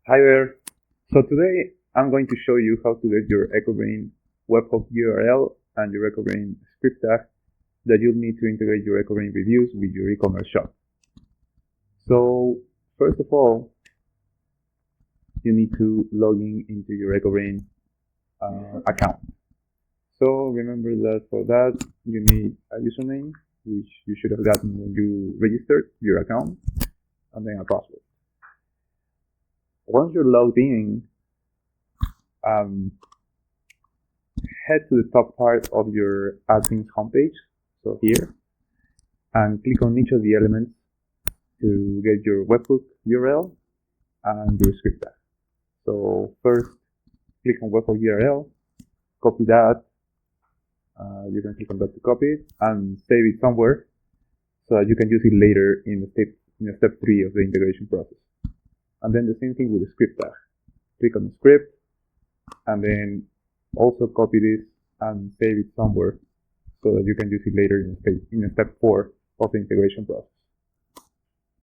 Hi there. So today I'm going to show you how to get your Echobrain webhook URL and your Echobrain script tag that you'll need to integrate your Echobrain reviews with your e-commerce shop. So first of all, you need to log in into your Echobrain account. So remember that for that you need a username, which you should have gotten when you registered your account, and then a password. Once you're logged in, head to the top part of your admin's homepage, so here, and click on each of the elements to get your webhook URL and your script tag. So first, click on webhook URL, copy that. You can click on that to copy it and save it somewhere so that you can use it later in step 3 of the integration process. And then the same thing with the script tag. Click on the script and then also copy this and save it somewhere so that you can use it later in step 4 of the integration process.